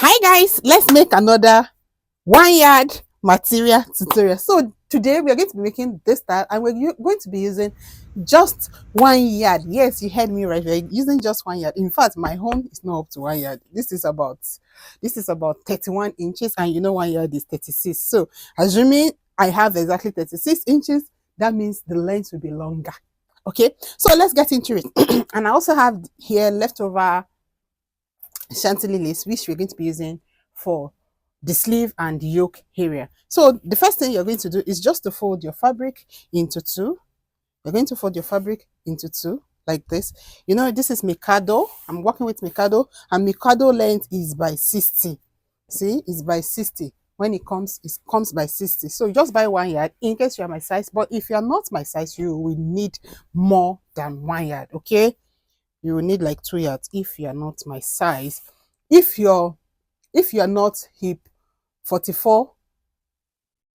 Hi guys, let's make another 1 yard material tutorial. So today we are going to be making this style and we're going to be using just 1 yard. Yes, you heard me right. We're using just 1 yard. In fact, my home is not up to 1 yard. This is about 31 inches, and you know 1 yard is 36. So assuming I have exactly 36 inches, that means the length will be longer. Okay, so let's get into it. And I also have here leftover chantilly lace, which we're going to be using for the sleeve and the yoke area. So the first thing you're going to do is just to fold your fabric into two. You're going to fold your fabric into two like this. You know, this is Mikado. I'm working with Mikado, and Mikado length is by 60. See, it's by 60. When it comes by 60. So just buy 1 yard in case you are my size. But if you are not my size, you will need more than 1 yard. Okay, you will need like 2 yards if you are not my size. If you are not hip 44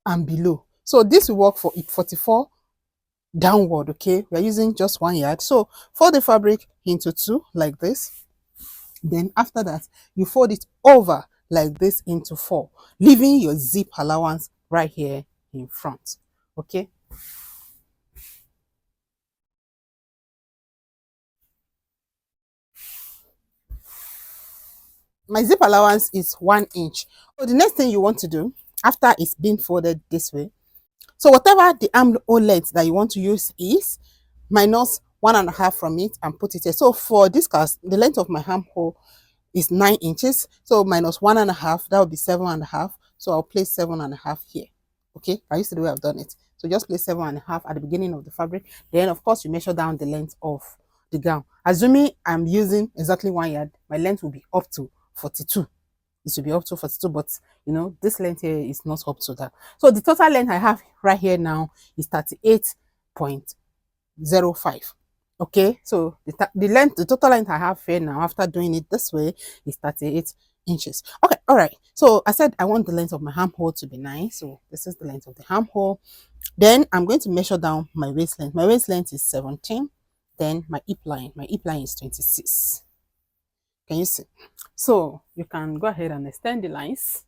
and below, so this will work for hip 44 downward. Okay, we are using just 1 yard. So fold the fabric into two like this. Then after that, you fold it over like this into four, leaving your zip allowance right here in front. Okay, my zip allowance is 1 inch. So the next thing you want to do after it's been folded this way, so whatever the armhole length that you want to use is minus 1.5 from it and put it here. So for this cast, the length of my armhole is 9 inches. So minus 1.5, that would be 7.5. So I'll place 7.5 here. Okay, I used to the way I've done it. So just place 7.5 at the beginning of the fabric. Then of course you measure down the length of the gown. Assuming I'm using exactly 1 yard, my length will be up to 42. It should be up to 42, but you know, this length here is not up to that. So the total length I have right here now is 38.05. Okay, so the total length I have here now after doing it this way is 38 inches. Okay, all right. So I said I want the length of my armhole to be 9. So this is the length of the armhole. Then I'm going to measure down my waist length. My waist length is 17. Then my hip line is 26. Can you see? So you can go ahead and extend the lines.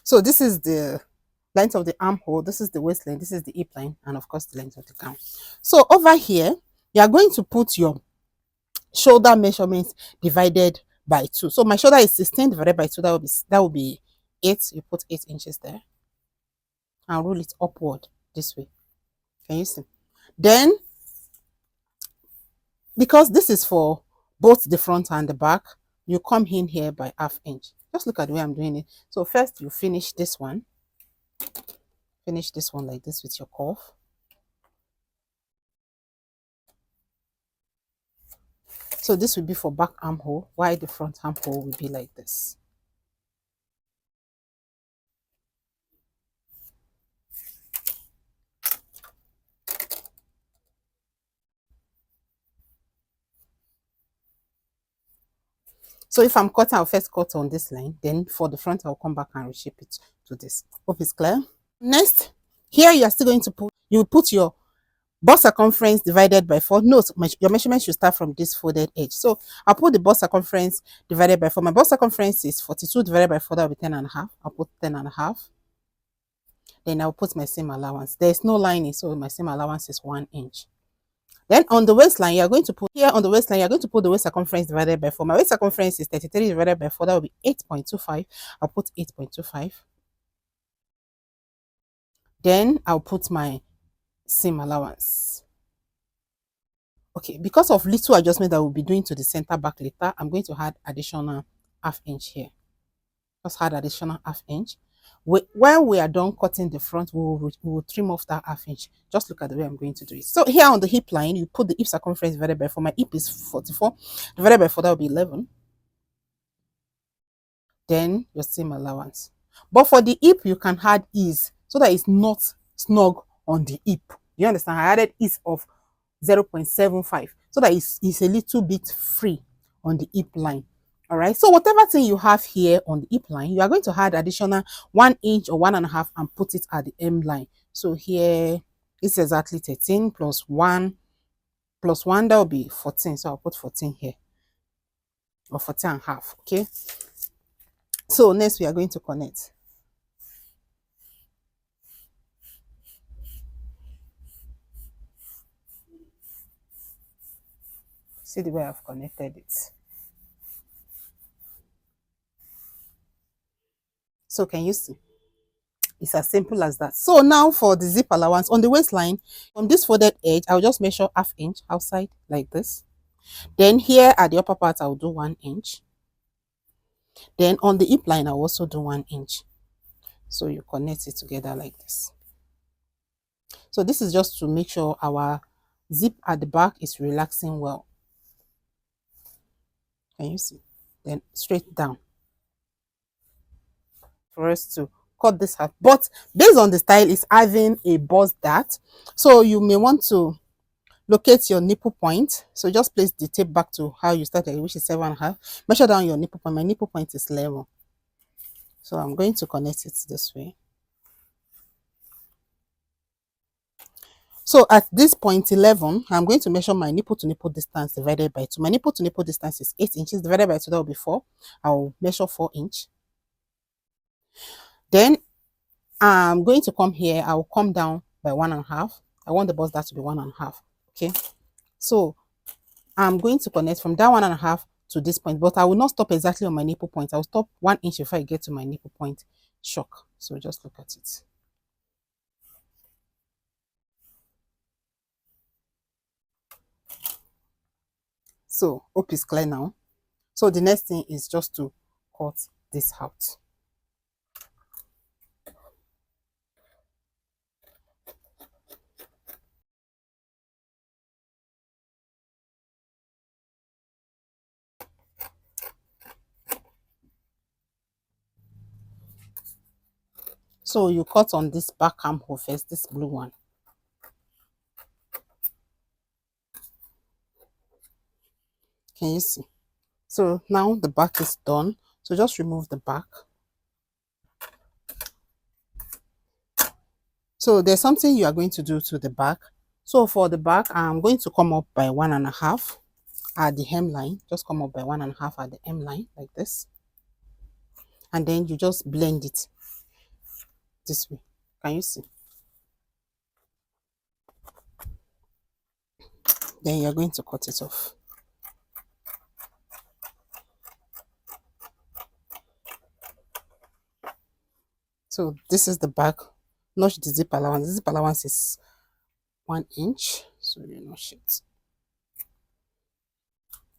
So this is the length of the armhole, this is the waist length, this is the hip line, and of course the length of the gown. So over here, you are going to put your shoulder measurement divided by 2. So my shoulder is 16 divided by 2, that will be 8. You put 8 inches there and roll it upward this way. Can you see? Then, because this is for both the front and the back, you come in here by ½ inch. Just look at the way I'm doing it. So first you finish this one like this with your cuff. So this will be for back armhole, while the front armhole will be like this. So if I'm cutting, I'll first cut on this line. Then for the front, I'll come back and reshape it to this. Hope it's clear. Next, here you are still going to put your bust circumference divided by 4. Note, your measurement should start from this folded edge. So I'll put the bust circumference divided by 4. My bust circumference is 42 divided by 4, that will be 10.5. I'll put 10.5. Then I'll put my seam allowance. There is no lining, so my seam allowance is 1 inch. Then on the waistline, you're going to put the waist circumference divided by 4. My waist circumference is 33 divided by 4, that will be 8.25. I'll put 8.25. Then I'll put my seam allowance. Okay, because of little adjustment that we'll be doing to the center back later, I'm going to add additional ½ inch here. Just add additional ½ inch. When we are done cutting the front, we will trim off that ½ inch. Just look at the way I'm going to do it. So here on the hip line, you put the hip circumference divided by 4. My hip is 44 divided by 4, that will be 11. Then your seam allowance. But for the hip, you can add ease so that it's not snug on the hip. You understand? I added ease of 0.75 so that it's a little bit free on the hip line. All right. So whatever thing you have here on the hip line, you are going to add additional 1 inch or 1.5 and put it at the hem line. So here it's exactly 13 plus 1, that will be 14. So I'll put 14 here, or 14 and a half. Okay. So next we are going to connect. See the way I've connected it. So can you see? It's as simple as that. So now for the zip allowance on the waistline, from this folded edge, I'll just measure ½ inch outside like this. Then here at the upper part, I'll do 1 inch. Then on the hip line, I'll also do 1 inch. So you connect it together like this. So this is just to make sure our zip at the back is relaxing well. Can you see? Then straight down for us to cut this half. But based on the style, it's having a bust dart. So you may want to locate your nipple point. So just place the tape back to how you started, which is 7.5. Measure down your nipple point. My nipple point is level. So I'm going to connect it this way. So at this point 11, I'm going to measure my nipple to nipple distance divided by 2. My nipple to nipple distance is 8 inches divided by 2, that will be 4. I'll measure 4 inch. Then I'm going to come here. I'll come down by 1.5. I want the bust dart to be 1.5. Okay. So I'm going to connect from that 1.5 to this point, but I will not stop exactly on my nipple point. I'll stop 1 inch before I get to my nipple point shock. So just look at it. So hope is clear now. So the next thing is just to cut this out. So you cut on this back armhole first, this blue one. Can you see? So now the back is done. So just remove the back. So there's something you are going to do to the back. So for the back, I'm going to come up by 1.5 at the hemline. Just come up by 1.5 at the hemline like this. And then you just blend it this way. Can you see? Then you're going to cut it off. So this is the back. Notch the zip allowance. The zip allowance is 1 inch. So you notch it.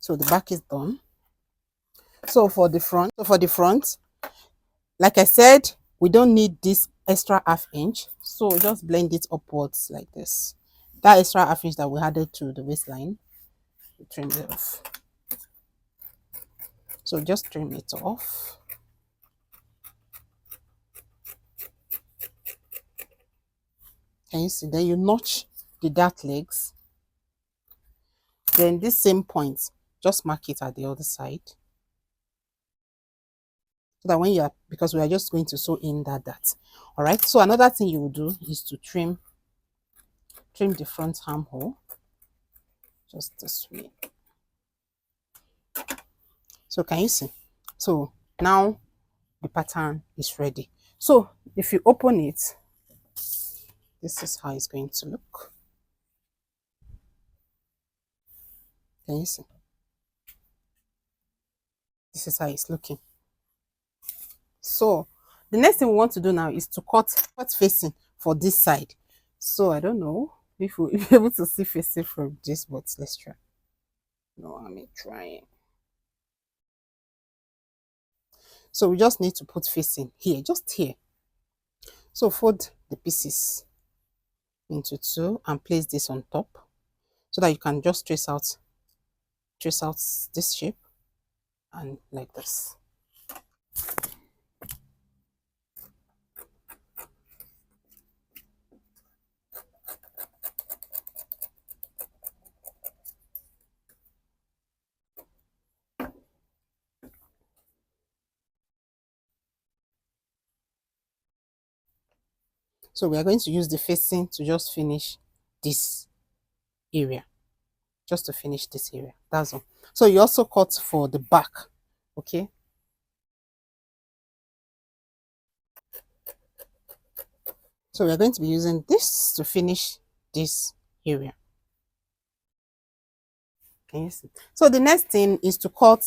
So the back is done. So for the front, like I said, we don't need this extra ½ inch. So just blend it upwards like this. That extra ½ inch that we added to the waistline, we trim it off. So just trim it off. Can you see? Then you notch the dart legs. Then this same point, just mark it at the other side. So that when you are, because we are just going to sew in that dart. All right. So another thing you will do is to trim the front armhole. Just this way. So can you see? So now the pattern is ready. So if you open it, this is how it's going to look. Can you see? This is how it's looking. So the next thing we want to do now is to cut facing for this side. So I don't know if we'll be able to see facing from this, but let's try. No, I'm trying. So we just need to put facing here, just here. So fold the pieces into 2 and place this on top so that you can just trace out this shape and like this. So we are going to use the facing to just finish this area. Just to finish this area. That's all. So you also cut for the back. Okay. So we are going to be using this to finish this area. Can you see? So the next thing is to cut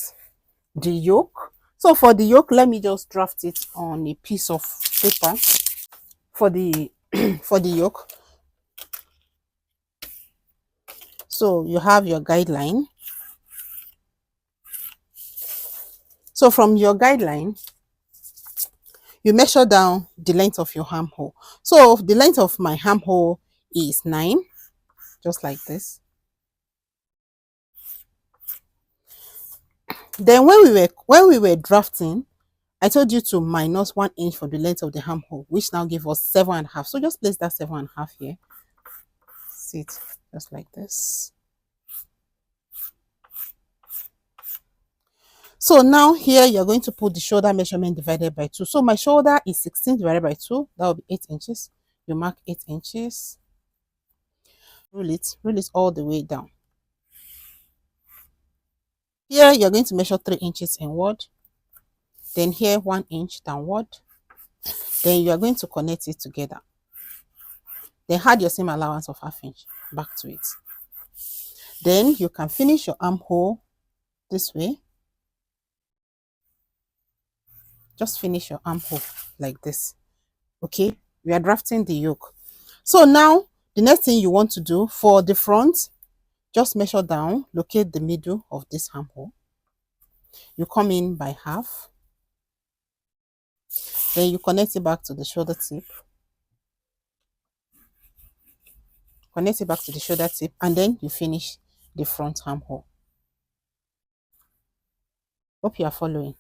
the yoke. So for the yoke, let me just draft it on a piece of paper. For the for the yoke, so you have your guideline. So from your guideline, you measure down the length of your armhole. So the length of my armhole is 9, just like this. Then when we were drafting, I told you to minus 1 inch for the length of the armhole, which now gave us 7.5. So just place that 7.5 here. See it just like this. So now here you're going to put the shoulder measurement divided by 2. So my shoulder is 16 divided by 2. That will be 8 inches. You mark 8 inches. Rule it all the way down. Here you're going to measure 3 inches inward. Then here 1 inch downward. Then you are going to connect it together. Then add your seam allowance of 1/2 inch back to it. Then you can finish your armhole this way. Just finish your armhole like this. Okay, we are drafting the yoke. So now the next thing you want to do for the front, just measure down, locate the middle of this armhole. You come in by half. Then you connect it back to the shoulder tip. Connect it back to the shoulder tip, and then you finish the front armhole. Hope you are following.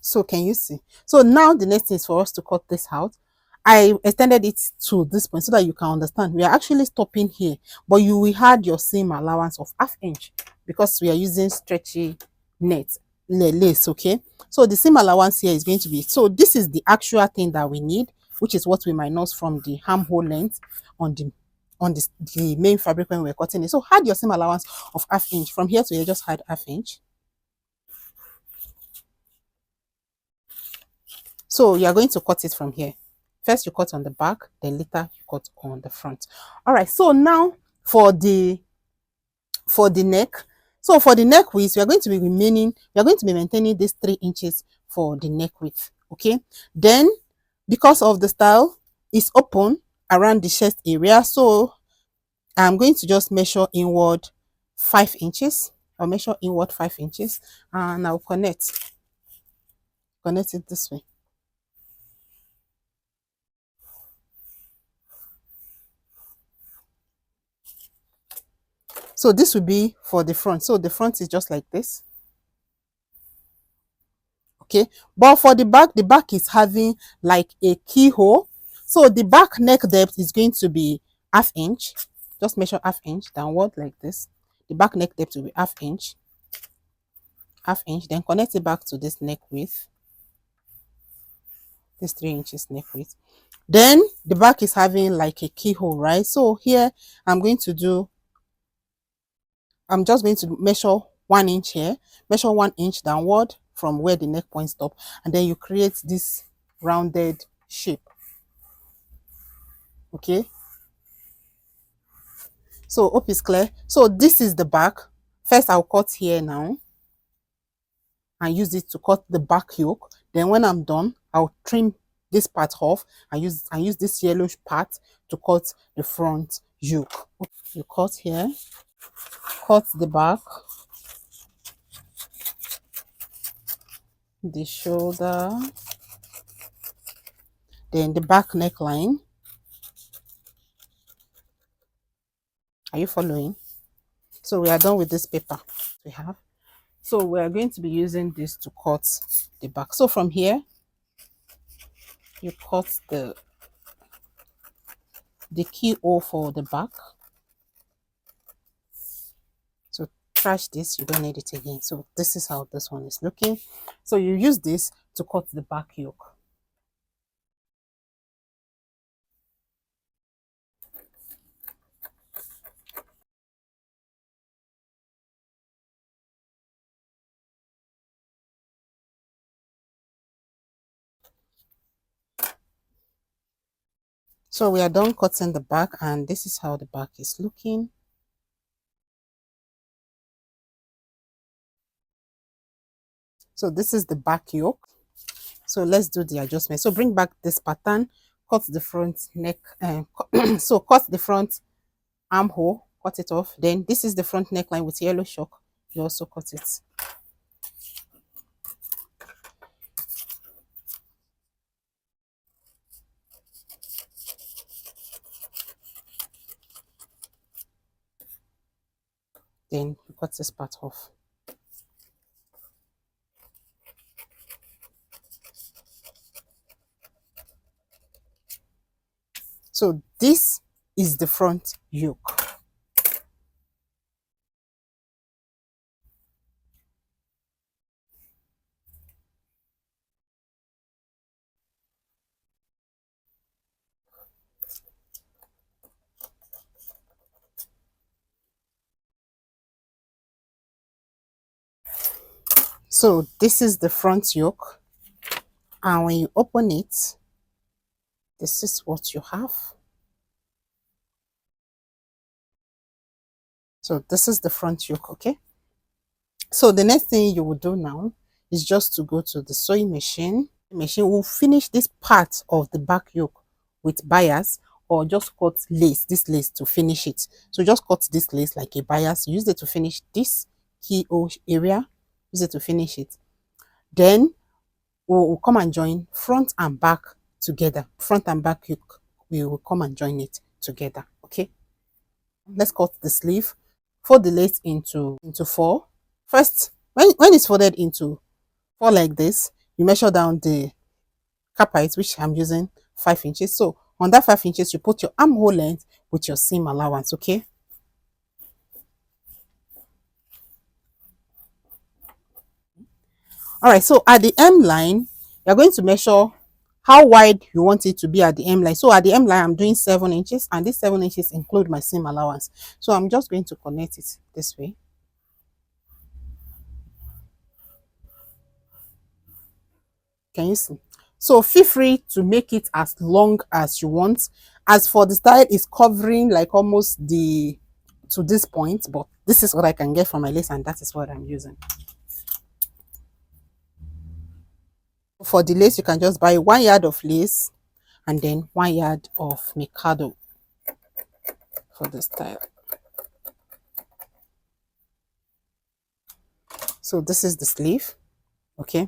So can you see? So now the next thing is for us to cut this out. I extended it to this point so that you can understand. We are actually stopping here, but you will add your seam allowance of 1/2 inch because we are using stretchy net lace. Okay, so the seam allowance here is going to be, so this is the actual thing that we need, which is what we minus from the armhole length on the main fabric when we're cutting it. So add your seam allowance of 1/2 inch from here to here. Just add 1/2 inch. So you are going to cut it from here. First you cut on the back, then later you cut on the front. All right, so now for the neck. So for the neck width, we are going to be maintaining this 3 inches for the neck width. Okay, then because of the style is open around the chest area, so I'm going to just measure inward 5 inches. I'll measure inward 5 inches and I'll connect it this way. So this will be for the front. So the front is just like this. Okay, but for the back is having like a keyhole. So the back neck depth is going to be 1/2 inch. Just measure 1/2 inch downward like this. The back neck depth will be 1/2 inch. 1/2 inch. Then connect it back to this neck width. This 3 inches neck width. Then the back is having like a keyhole, right? So here I'm just going to measure 1 inch here, measure 1 inch downward from where the neck point stop, and then you create this rounded shape. Okay, so hope is clear. So this is the back. First I'll cut here now and use it to cut the back yoke. Then when I'm done, I'll trim this part off and use this yellowish part to cut the front yoke. You cut here, cut the back, the shoulder, then the back neckline. Are you following? So we are done with this paper we have. So we are going to be using this to cut the back. So from here, you cut the keyhole for the back. So trash this, you don't need it again. So this is how this one is looking. So you use this to cut the back yoke. So we are done cutting the back, and this is how the back is looking. So this is the back yoke. So let's do the adjustment. So bring back this pattern, cut the front neck, so cut the front armhole, cut it off. Then this is the front neckline with yellow shock. You also cut it. Then you cut this part off. So this is the front yoke. So this is the front yoke, and when you open it, this is what you have. So this is the front yoke, okay? So the next thing you will do now is just to go to the sewing machine. Machine will finish this part of the back yoke with bias, or just cut lace, this lace to finish it. So just cut this lace like a bias, use it to finish this keyhole area, use it to finish it. Then we'll come and join front and back together. Front and back yoke, we will come and join it together, okay? Let's cut the sleeve. Fold the lace into four. First, when it's folded into four like this, you measure down the cap height, which I'm using 5 inches. So on that 5 inches, you put your armhole length with your seam allowance, okay? All right, so at the hem line, you're going to measure how wide you want it to be at the hem line. So at the hem line, I'm doing 7 inches, and this 7 inches include my seam allowance. So I'm just going to connect it this way. Can you see? So feel free to make it as long as you want. As for the style, is covering like almost the to this point, but this is what I can get from my lace, and that is what I'm using. For the lace, you can just buy 1 yard of lace and then 1 yard of Mikado for the style. So this is the sleeve, okay?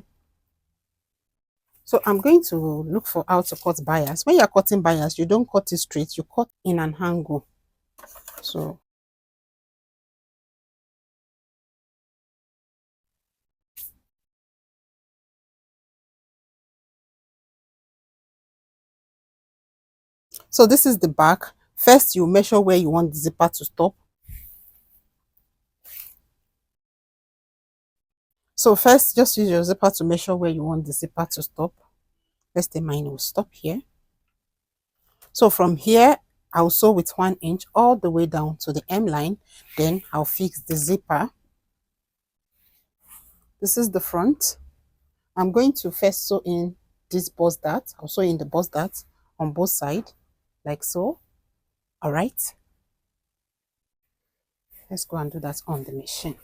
So I'm going to look for how to cut bias. When you're cutting bias, you don't cut it straight, you cut in an angle. So this is the back. First, you measure where you want the zipper to stop. So first, just use your zipper to measure where you want the zipper to stop. Let's say mine will stop here. So from here, I'll sew with 1 inch all the way down to the hem line. Then I'll fix the zipper. This is the front. I'm going to first sew in this bust dart. I'll sew in the bust dart on both sides, like so. All right. Let's go and do that on the machine.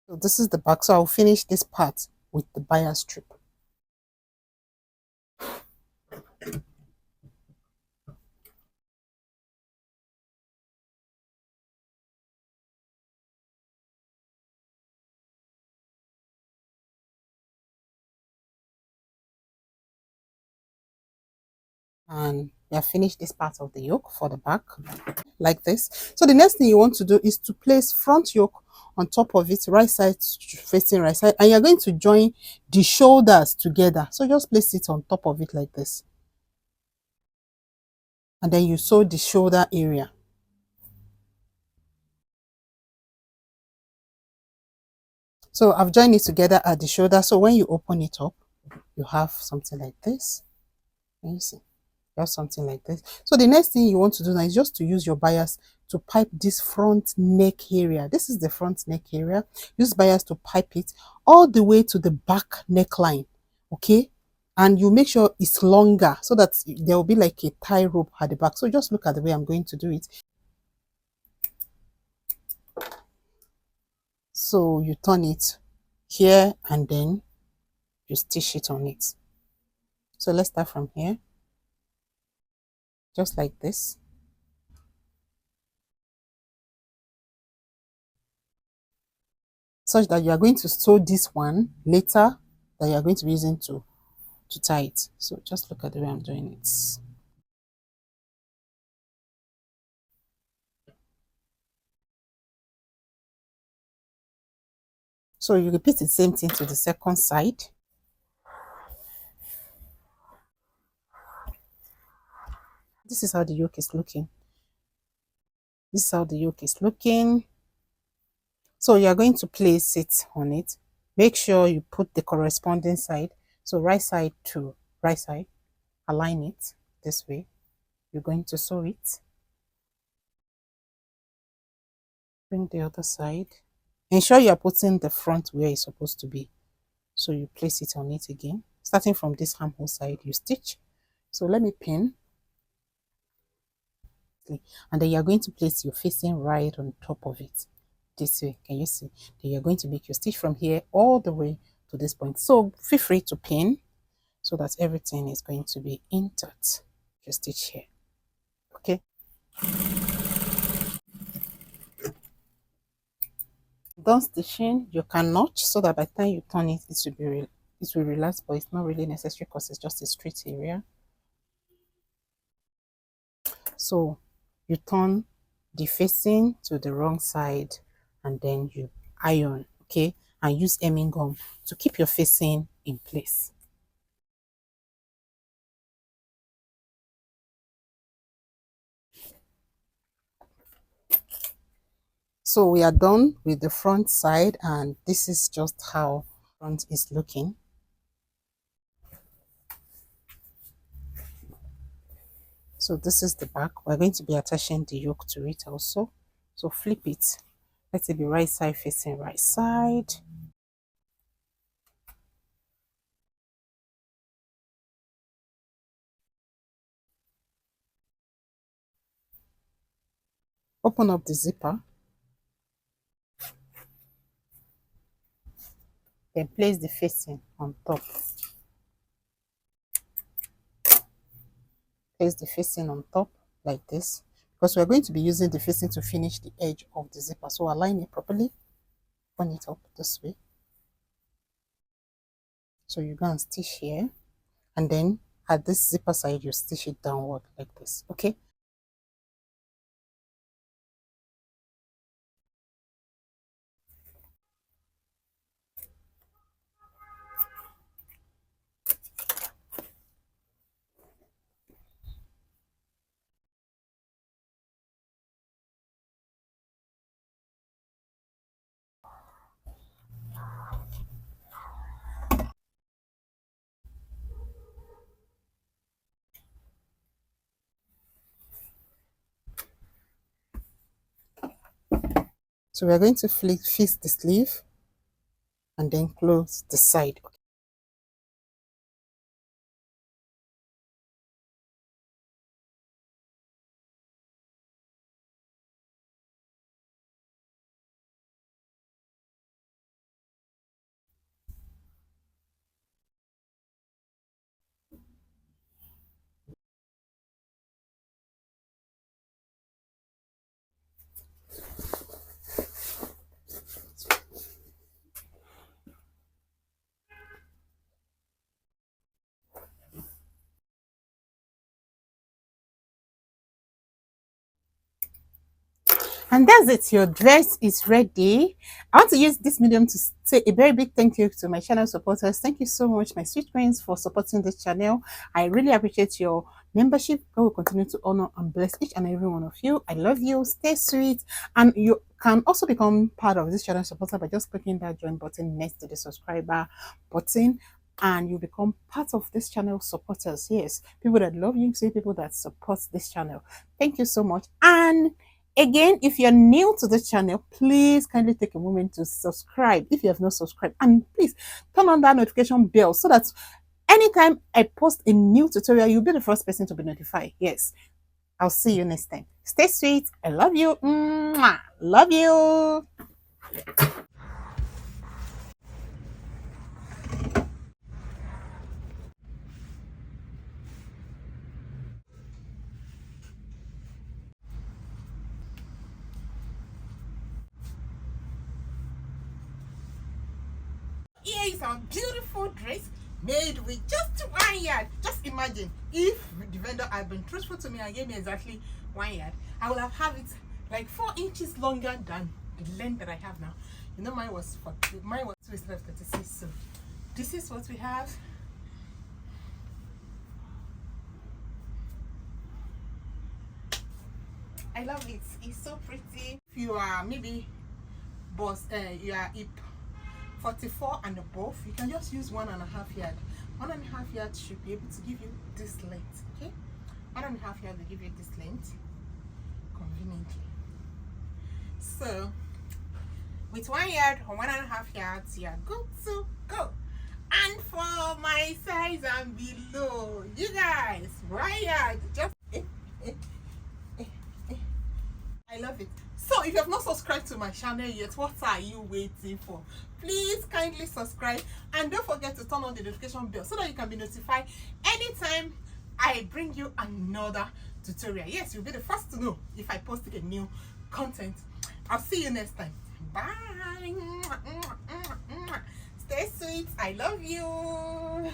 So this is the back. So I'll finish this part with the bias strip. And we have finished this part of the yoke for the back, like this. So the next thing you want to do is to place front yoke on top of it, right side facing right side, and you're going to join the shoulders together. So just place it on top of it like this, and then you sew the shoulder area. So I've joined it together at the shoulder. So when you open it up, you have something like this. Can you see? You have something like this. So the next thing you want to do now is just to use your bias to pipe this front neck area. This is the front neck area. Use bias to pipe it all the way to the back neckline. Okay? And you make sure it's longer so that there will be like a tie rope at the back. So just look at the way I'm going to do it. So you turn it here and then you stitch it on it. So let's start from here, just like this. Such that you are going to sew this one later that you are going to be using to tie it. So just look at the way I'm doing it. So you repeat the same thing to the second side. This is how the yoke is looking. This is how the yoke is looking. So you are going to place it on it. Make sure you put the corresponding side. So right side to right side. Align it this way. You're going to sew it. Bring the other side. Ensure you are putting the front where it's supposed to be. So you place it on it again. Starting from this armhole side, you stitch. So let me pin. And then you're going to place your facing right on top of it. This way, can you see? Then you're going to make your stitch from here all the way to this point. So feel free to pin so that everything is going to be intact. You stitch here. Okay. Done stitching, you can notch so that by the time you turn it, it will relax, but it's not really necessary because it's just a straight area. So you turn the facing to the wrong side and then you iron, okay, and use hemming gum to keep your facing in place. So we are done with the front side, and this is just how front is looking. So this is the back. We're going to be attaching the yoke to it also. So flip it. Let it be right side facing right side. Open up the zipper. Then place the facing on top. Place the facing on top like this, because we're going to be using the facing to finish the edge of the zipper. So align it properly. Open it up this way. So you go and stitch here, and then at this zipper side you stitch it downward like this. Okay. So we're going to fix the sleeve and then close the side. And that's it, your dress is ready. I want to use this medium to say a very big thank you to my channel supporters. Thank you so much, my sweet queens, for supporting this channel. I really appreciate your membership. God will continue to honor and bless each and every one of you. I love you. Stay sweet. And you can also become part of this channel supporter by just clicking that join button next to the subscriber button. And you become part of this channel supporters. Yes, people that love you, say people that support this channel. Thank you so much. And again, if you're new to the channel, please kindly take a moment to subscribe if you have not subscribed. And please turn on that notification bell so that anytime I post a new tutorial, you'll be the first person to be notified. Yes, I'll see you next time. Stay sweet. I love you. Mwah. Love you. Here is our beautiful dress made with just 1 yard. Just imagine if the vendor had been truthful to me and gave me exactly 1 yard, I would have it like 4 inches longer than the length that I have now. You know, mine was 2 instead of 36. So this is what we have. I love it. It's so pretty. If you are maybe you are hip 44 and above, you can just use 1.5 yard. 1.5 yard should be able to give you this length. Okay, 1.5 yard will give you this length conveniently. So with 1 yard or 1.5 yards, you are good to go. And for my size and below, you guys, 1 yard, just I love it. So if you have not subscribed to my channel yet, what are you waiting for? Please kindly subscribe and don't forget to turn on the notification bell so that you can be notified anytime I bring you another tutorial. Yes, you'll be the first to know if I post a new content. I'll see you next time. Bye. Stay sweet. I love you.